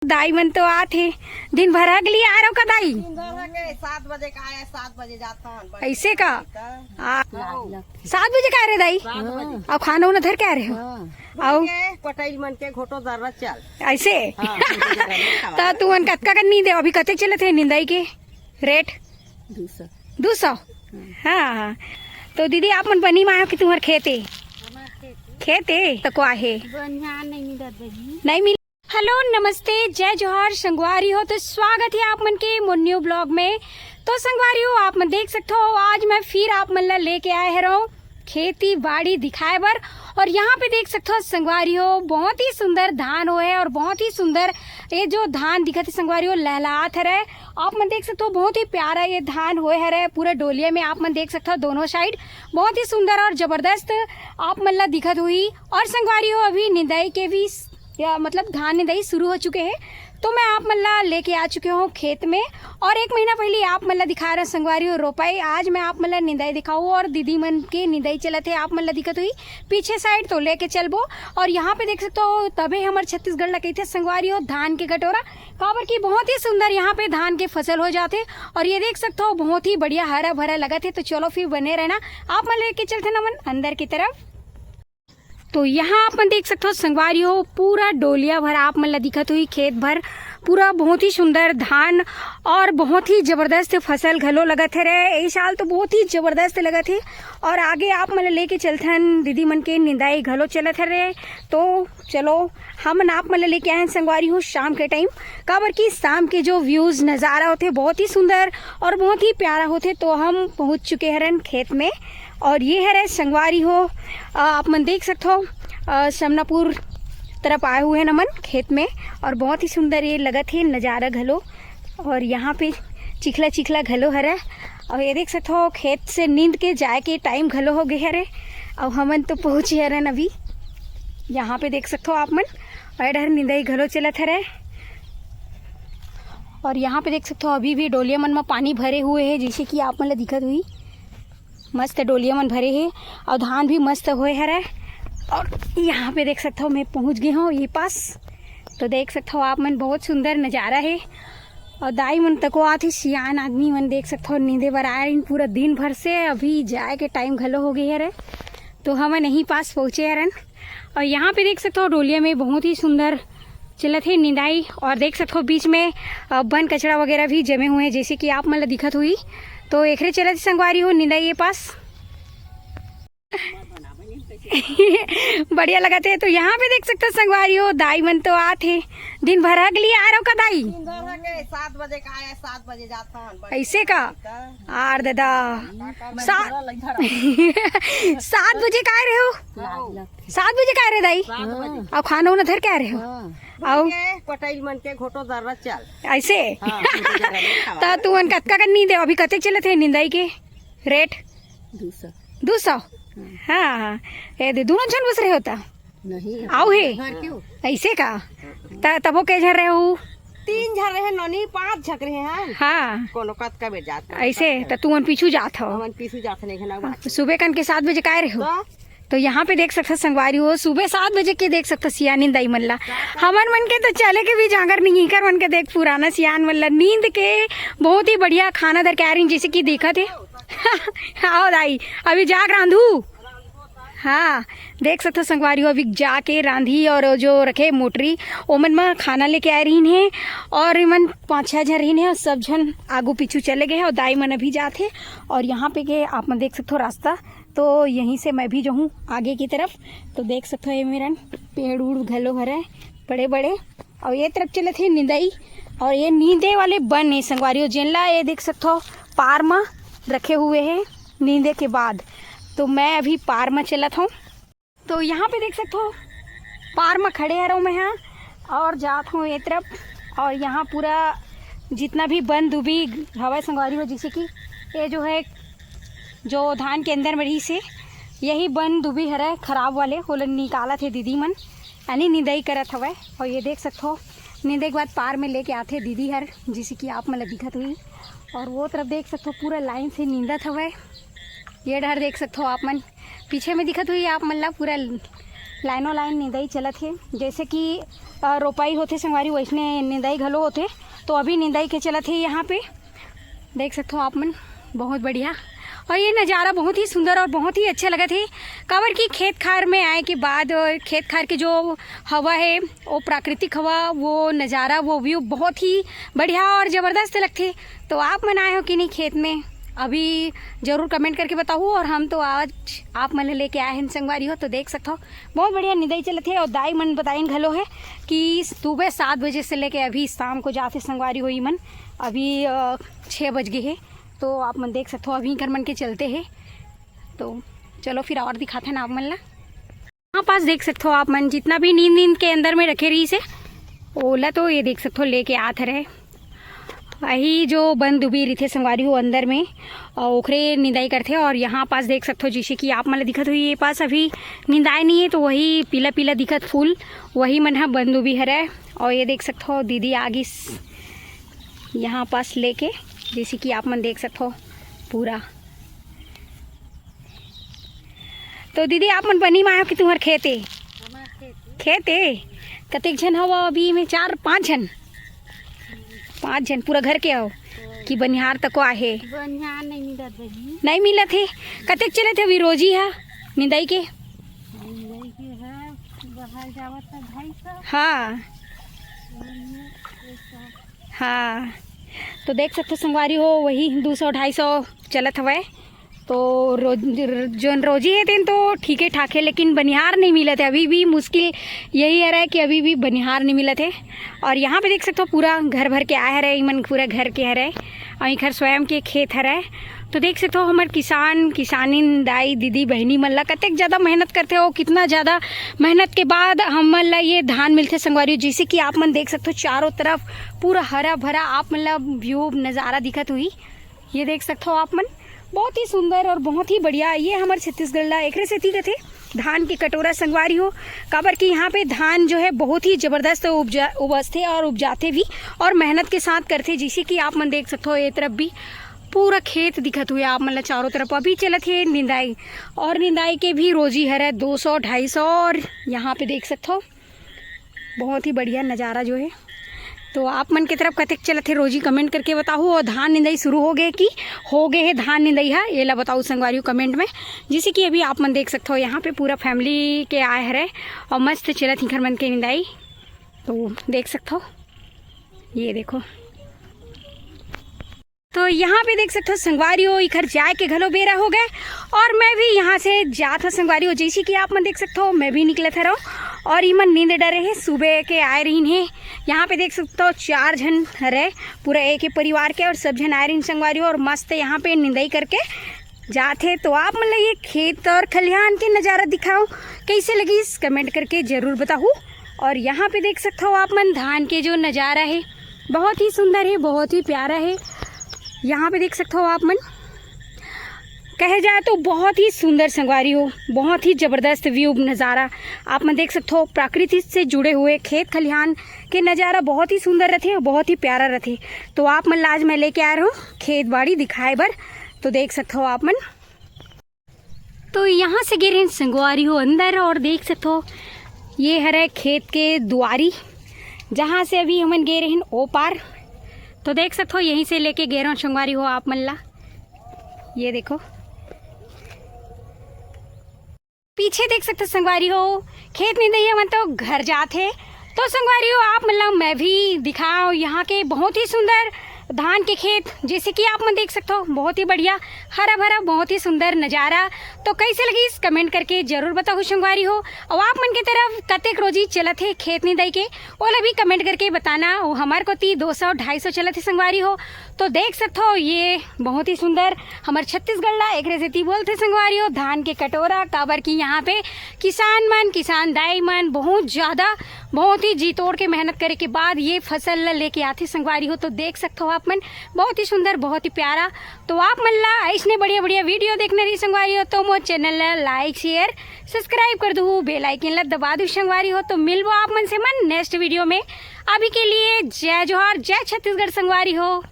दाई मन तो आथे दिन भर अगली आ रहो का दाई 7 बजे का आया 7 बजे जाता ऐसे का 7 बजे का आ रहे दाई अब खाना उना धर के आ रहे हो आओ पटाइल मन के घोटो दर्रा चल ऐसे तो तू मन कतका का नींद अभी कते चले थे निंदाई के रेट 200 हाँ। तो दीदी आप मन बनी माया कि तुम्हारे खेते तो को आहे नहीं मिल। हेलो नमस्ते जय जोहार संगवारी हो, तो स्वागत है आप मन के मोन्यू ब्लॉग में। तो संगवारी हो आप मन देख सकते हो आज मैं फिर आप मन ला लेके आए है रहो खेती बाड़ी दिखाए बर। और यहाँ पे देख सकते हो संगवारी हो बहुत ही सुंदर धान हो है और बहुत ही सुंदर ये जो धान दिखत है संगवारी हो लहलात है। आप मन देख सकते हो बहुत ही प्यारा ये धान होए है पूरा डोलिया में। आप मन देख सकते हो दोनों साइड बहुत ही सुंदर और जबरदस्त आप मन ला दिखत हुई। और संगवारी हो अभी निंदाई के भी या मतलब धान निंदाई शुरू हो चुके हैं, तो मैं आप मल्ला लेके आ चुके हूँ खेत में। और 1 महीना पहले आप मल्ला दिखा रहे संगवारी हो रोपाई। आज मैं आप मल्ला निंदाई दिखाऊँ और दीदी मन के निंदाई चलत है आप मल्ला दिखत हुई पीछे साइड तो लेके चलबो। और यहाँ पे देख सकते हो तबे हमारे छत्तीसगढ़ ला कहते संगवारी हो धान के कटोरा काबर की बहुत ही सुंदर यहाँ पे धान के फसल हो जाते। और ये देख सकते हो बहुत ही बढ़िया हरा भरा लगा थे। तो चलो फिर बने रहना आप मन लेके चलते नमन अंदर की तरफ। तो यहाँ आप मन देख सकते हो संगवारी हो पूरा डोलिया भर आप मन ला दिखत हुई खेत भर पूरा बहुत ही सुंदर धान और बहुत ही जबरदस्त फसल घलो लगत है रे। इस साल तो बहुत ही जबरदस्त लगत है। और आगे आप मन लेके चलथन दीदी मन के निंदाई घलो चलत है रे। तो चलो हम आप मन लेके आए संगवारी हो शाम के टाइम काबर की शाम के जो व्यूज नज़ारा होते बहुत ही सुंदर और बहुत ही प्यारा होते। तो हम पहुँच चुके हैं खेत में और ये है रे संगवारी हो आप मन देख सकते हो समनापुर तरफ आए हुए हैं नमन खेत में। और बहुत ही सुंदर ये लगत है नज़ारा घलो। और यहाँ पे चिखला चिखला घलो हरा। और ये देख सकते हो खेत से नींद के जाए के टाइम घलो हो गए हरे। और हमन तो पहुँचे हरन अभी यहाँ पे देख सकते हो आप मन डर निंदाई घलो चलत हरे। और यहाँ पे देख सकते हो अभी भी डोलिया मन में पानी भरे हुए हैं जैसे कि आप मन ला दिखत हुई मस्त डोलिया मन भरे हैं और धान भी मस्त होए हरे। और यहाँ पे देख सकते हो मैं पहुँच गई हूँ ये पास। तो देख सकते हो आप मन बहुत सुंदर नज़ारा है। और दाई मन तको आती सियान आदमी मन देख सकते हो नींदे बर आए पूरा दिन भर से अभी जाए के टाइम घलो हो गई है। तो हम यहीं पास पहुँचे हरन। और यहाँ पे देख सकते हो डोलिया में बहुत ही सुंदर चलत है निंदाई। और देख सकते हो बीच में बन कचरा वगैरह भी जमे हुए हैं जैसे कि आप मन ला दिखत हुई। तो एकरे चलत संगवारी हो निंदाई ये पास बढ़िया लगा थे। तो यहाँ पे देख सकते हो संगवारी हो दाई मन तो आते दिन भर अगली आ रहो का दाई 7 बजे का आया 7 बजे जाता ऐसे का आर दादा 7 बजे का आ रहे हो 7 बजे का आ रहे दाई अब खाना उना धर के आ रहे हो आओ पटाइल मन के घोटो दर्रा चल ऐसे तो तू मन कतका का नींद अभी कते चले थे निंदाई के रेट 200 हाँ। ये दोनों जन बस रहे होता नहीं आओ है ऐसे का तबो के झर रहे हो 3 झर रहे नौनी 5 झक रहे हैं हाँ कोनो कत का बेट जात ऐसे तो तू मन पीछू जात हो हमन पीछू जात नहीं ना सुबह कन के 7 बजे का रहे हो। तो यहाँ पे देख सकते संगवारी हो सुबह 7 बजे के देख सकते सियान नींद आई मल्ला हमन मन के तो चले के भी जागर नहीं कर मन के देख पुराना सियान मल्ला नींद के बहुत ही बढ़िया खाना दर के आ रही जैसे कि देखा थे आओ दाई अभी जाग रांधू हाँ देख सकते संगवारी हो अभी जाके रांधी और जो रखे मोटरी ओमन में खाना लेके आ रही हैं। और मन 5-6 जन रही हैं और सब जन आगू पीछू चले गए हैं और दाई मन अभी जाते। और यहाँ पे के आप मन देख सकते हो रास्ता तो यहीं से मैं भी जाऊँ आगे की तरफ। तो देख सकते हो ये मेरा पेड़ उड़ घलो भरा है बड़े बड़े। और ये तरफ चले थे निंदाई और ये नींदे वाले बन है संगवारी हो जिनला ये देख सकते हो पार में रखे हुए हैं नींदे के बाद। तो मैं अभी पार में चलत हूँ। तो यहाँ पे देख सकते हो पार में खड़े रहो मैं यहाँ और जात हूँ ये तरफ। और यहाँ पूरा जितना भी बन दुबी हवा संगवारी हो जैसे कि ये जो है जो धान के अंदर मरी से यही बन दुबी हरा खराब वाले वो निकाला थे दीदी मन यानी निंदाई करत हवा। और ये देख सकते हो निंदे के बाद पार में लेके आते दीदी हर जैसे कि आप मतलब दिखत हुई। और वो तरफ देख सकते हो पूरा लाइन से नींदत हवा। ये डर देख सकते हो आप मन पीछे में दिखत हुई आप मतलब पूरा लाइनों लाइन निंदाई चलत है जैसे कि रोपाई होते संगवारी वैसने निंदाई घलो होते। तो अभी निंदाई के चलत है यहाँ पे, देख सकते हो आप मन, बहुत बढ़िया। और ये नज़ारा बहुत ही सुंदर और बहुत ही अच्छा लगा थे। काबर की खेत खार में आए के बाद खेत खार के जो हवा है वो प्राकृतिक हवा, वो नज़ारा, वो व्यू बहुत ही बढ़िया और ज़बरदस्त लगते। तो आप मन आए हो कि नहीं खेत में, अभी ज़रूर कमेंट करके बताओ। और हम तो आज आप मन लेके आए हैं संगवारी हो, तो देख सकते हो बहुत बढ़िया निंदाई चलत है। और दाई मन बताइन घलो है कि सुबह 7 बजे से लेके अभी शाम को जाते संगवारी हो। मन अभी 6 बज गए हैं, तो आप मन देख सकते हो अभी कर मन के चलते हैं। तो चलो फिर और दिखाते हैं ना आप मन ला। यहाँ पास देख सकते हो आप मन, जितना भी नींद के अंदर में रखे रही से ओला, तो ये देख सकते हो लेके आते रहे। वही जो बंद डूबी रही थे संगवारी हो अंदर में, ओखरे निंदाई करते। और यहाँ पास देख सकते हो जैसे कि आप मन दिखत हुई, ये पास अभी निंदाई नहीं है, तो वही पीला पीला दिखत फूल, वही मन है बंद डूबी हरे। और ये देख सकते हो दीदी आगे यहाँ पास लेके, जैसे कि आप मन देख सकते हो पूरा। तो दीदी आप मन बनी माया कि तुम्हार खेते खेते कतेक जन हवा अभी में? 4-5 जन, 5 जन पूरा घर के हो कि बनिहार तक आहे? बनिहार नहीं मिलत बही, नहीं मिलत है। कतेक चले थे अभी रोजी है निंदाई के? निंदाई के है बाहर जावत है 250। हाँ हाँ, तो देख सकते संगवारी हो वही 200-250 चलत हवे। तो जोन रोजी है तेन तो ठीक है ठाक है, लेकिन बनिहार नहीं मिलत है। अभी भी मुश्किल यही है कि अभी भी बनिहार नहीं मिलत है। और यहाँ पे देख सकते हो पूरा घर भर के आए रहे, मन पूरा घर के हरे, और घर स्वयं के खेत हरे। तो देख सकते हो हमारे किसानी दाई दीदी बहनी मन ला कतेक ज़्यादा मेहनत करते हो, कितना ज़्यादा मेहनत के बाद हम मन ला ये धान मिलते संगवारी। जैसे कि आप मन देख सकते हो चारों तरफ पूरा हरा भरा आप मन ला व्यू नज़ारा दिखत हुई। ये देख सकते हो आप मन, बहुत ही सुंदर और बहुत ही बढ़िया। ये हमारे छत्तीसगढ़ ला एक सेती का थे धान की कटोरा संगवारी हो। काबर कि यहाँ पे धान जो है बहुत ही ज़बरदस्त उपजते और उपजाते भी और मेहनत के साथ करते। जैसे कि आप मन देख सकते हो ये तरफ भी पूरा खेत दिखत हुए आप मतलब चारों तरफ। अभी चलत है निंदाई, और निंदाई के भी रोजी है 200-250। और यहाँ पे देख सकते हो बहुत ही बढ़िया नज़ारा जो है। तो आप मन की तरफ कतेक चलत है रोजी कमेंट करके बताओ। और धान निंदाई शुरू हो गए कि हो गए है धान निंदाई है, ये ला बताओ संगवारी कमेंट में। जैसे कि अभी आप मन देख सकते हो यहाँ पे पूरा फैमिली के आए हरे और मस्त चलत ही घर मन के निंदाई। तो देख सकते हो ये देखो, तो यहाँ पे देख सकते हो संगवारी हो इधर जाए के घलो बेरा हो गए। और मैं भी यहाँ से जात हो संगवारी हो, जैसे कि आप मन देख सकते हो मैं भी निकले थे रहो। और ये मन नींद डरे हैं, सुबह के आए रही हैं। यहाँ पे देख सकते हो 4 जन रहे पूरा एक ही परिवार के, और सब जन आए रही संगवारी हो और मस्त यहाँ पे निंदाई करके जाते। तो आप मतलब ये खेत और खलिहान के नज़ारा दिखाओ कैसे लगी, इस कमेंट करके ज़रूर बताओ। और यहाँ पे देख सकते हो आप मन धान के जो नज़ारा है बहुत ही सुंदर है, बहुत ही प्यारा है। यहाँ पे देख सकते हो आप मन, कहे जाए तो बहुत ही सुंदर संगवारी हो, बहुत ही ज़बरदस्त व्यू नज़ारा आप मन देख सकते हो। प्रकृति से जुड़े हुए खेत खलिहान के नज़ारा बहुत ही सुंदर रहते और बहुत ही प्यारा रहते। तो आप मन आज मैं लेके आ रहा हूँ खेत बाड़ी दिखाए बर, तो देख सकते हो आप मन। तो यहाँ से गिरे संगवारी हो अंदर, और देख सकते हो ये हरे खेत के दुआरी, जहाँ से अभी हमन गे रहे हैं ओ पार। तो देख सकते हो यहीं से लेके गे रहा हूँ संगवारी हो आप मन ला। ये देखो पीछे देख सकते संगवारी हो खेत नहीं है मन, तो घर जाते। तो संगवारी हो आप मतलब मैं भी दिखाओ यहाँ के बहुत ही सुंदर धान के खेत, जैसे कि आप मन देख सकते हो बहुत ही बढ़िया हरा भरा बहुत ही सुंदर नज़ारा। तो कैसे लगी इस कमेंट करके ज़रूर बताओ संगवारी हो। और आप मन की तरफ कतेक रोजी चलत है खेत निंदाई के, वो भी कमेंट करके बताना। वो हमारे को 200-250 चलत है संगवारी हो। तो देख सकते हो ये बहुत ही सुंदर हमारे छत्तीसगढ़ ला एक रेसिपी बोलते संगवारी हो धान के कटोरा। काबर की यहाँ पे किसान दाई मन बहुत ज़्यादा बहुत ही जी तोड़ के मेहनत करे के बाद ये फसल लेके आते संगवारी हो। तो देख सकते हो आप मन बहुत ही सुंदर बहुत ही प्यारा। तो आप मन ला ऐसने बढ़िया बढ़िया वीडियो देखने रही संगवारी हो, तो मोर चैनल ला लाइक शेयर सब्सक्राइब कर दो, बेल आइकन ला दबा दो संगवारी हो। तो मिलबो आप मन से मन नेक्स्ट वीडियो में। अभी के लिए जय जोहार, जय छत्तीसगढ़ संगवारी हो।